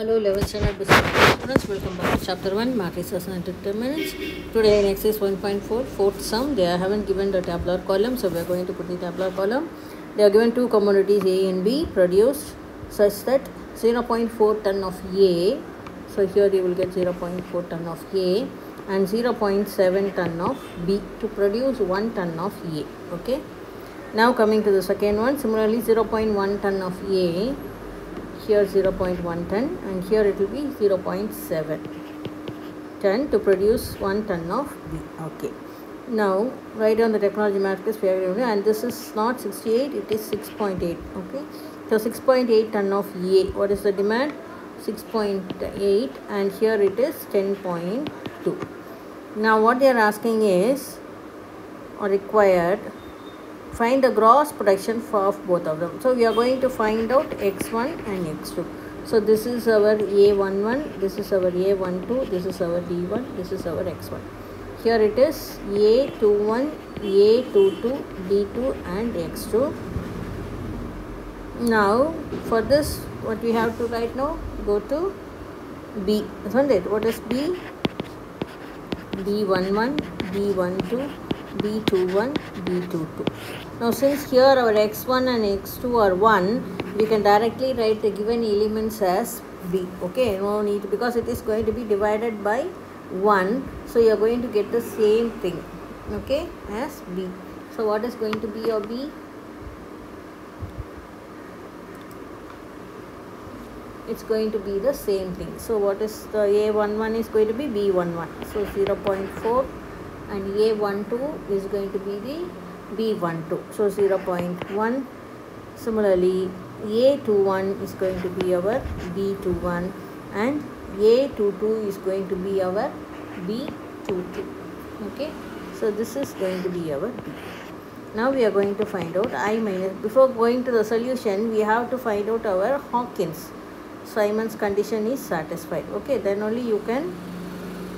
Hello 11th standard business students, welcome back to chapter 1 matrices and determinants. Today in exercise 1.4 fourth sum, they haven't given the tabular column, so we are going to put the tabular column. They are given two commodities A and B produced such that 0.4 ton of A, so here you will get 0.4 ton of A and 0.7 ton of B to produce 1 ton of A. Okay, now coming to the second one, similarly 0.1 ton of A, here 0.1 ton and here it will be 0.7 ton to produce 1 ton of B. Okay, now write down the technology matrix we are given, and this is not 68, it is 6.8. okay, so 6.8 ton of A, what is the demand? 6.8 and here it is 10.2. now what they are asking is, or required, find the gross production of both of them. So we are going to find out x1 and x2. So this is our A11, this is our A12, this is our D1, this is our x1. Here it is A21, A22, D2 and x2. Now for this, what we have to write now? Go to B, isn't it? What is B? B11, B12, B21, B22. Now since here our x1 and x2 are 1, we can directly write the given elements as B. Okay, no need, because it is going to be divided by 1, so you are going to get the same thing, okay, as B. So what is going to be your B? It's going to be the same thing. So what is the A11 is going to be B11, so 0.4, and A12 is going to be the B12, so 0.1. similarly A21 is going to be our B21 and A22 is going to be our B22. okay, so this is going to be our B. Now we are going to find out I minus. Before going to the solution, we have to find out our Hawkins. Simon's condition is satisfied. Okay, then only you can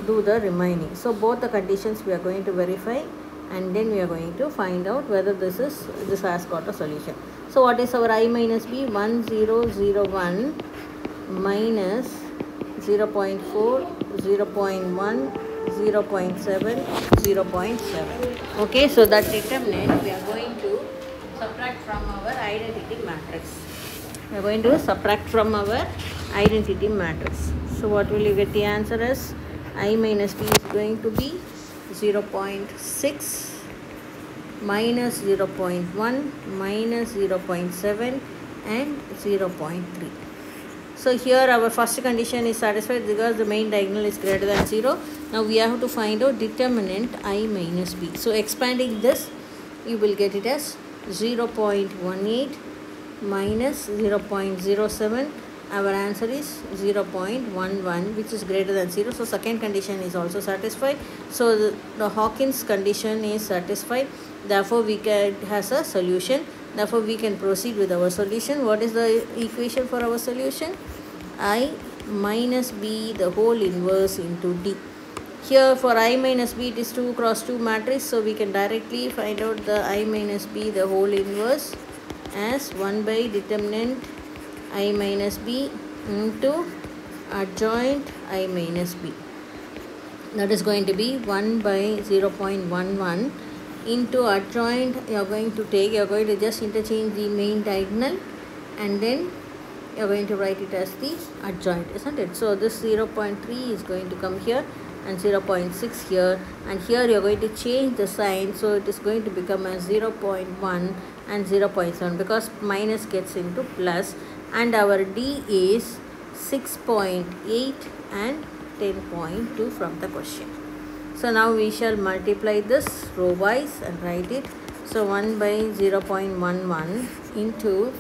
do the remaining. So both the conditions we are going to verify, and then we are going to find out whether this has got a solution. So what is our I minus B? 1001 minus 0.4, 0.1, 0.7, 0.7. okay, so that determinant we are going to subtract from our identity matrix. We are going to subtract from our identity matrix. So what will you get the answer as? I minus B is going to be 0.6 minus 0.1 minus 0.7 and 0.3. So here our first condition is satisfied because the main diagonal is greater than 0. Now we have to find out determinant I minus B. So expanding this, you will get it as 0.18 minus 0.07. Our answer is 0.11, which is greater than 0. So second condition is also satisfied. So the Hawkins condition is satisfied. Therefore we can has a solution. Therefore we can proceed with our solution. What is the equation for our solution? I minus B the whole inverse into D. Here for I minus B it is 2 cross 2 matrix. So we can directly find out the I minus B the whole inverse as 1 by determinant I minus B into adjoint I minus B. That is going to be 1 by 0.11 into adjoint. You are going to just interchange the main diagonal and then you are going to write it as the adjoint, isn't it? So this 0.3 is going to come here and 0.6 here, and here you are going to change the sign, so it is going to become as 0.1 and 0.7 because minus gets into plus, and our D is 6.8 and 10.2 from the question. So now we shall multiply this row wise and write it. So 1 by 0.11 into,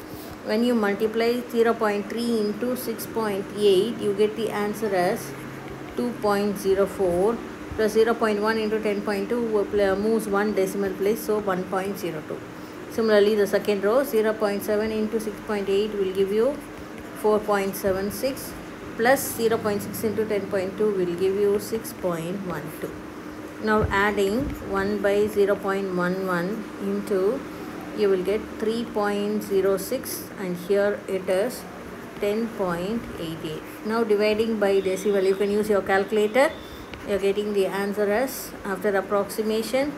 when you multiply 0.3 into 6.8, you get the answer as 2.04 plus 0.1 into 10.2 moves one decimal place, so 1.02. Similarly, the second row 0.7 into 6.8 will give you 4.76 plus 0.6 into 10.2 will give you 6.12. Now adding 1 by 0.11 into, you will get 3.06 and here it is 10.88. Now dividing by decimal, you can use your calculator. You are getting the answer as, after approximation,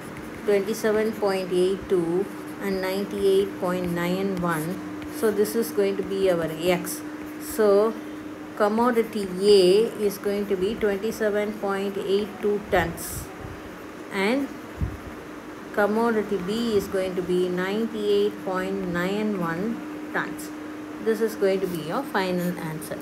27.82 and 98.91. So this is going to be our X. So commodity A is going to be 27.82 tons and commodity B is going to be 98.91 tons. This is going to be your final answer.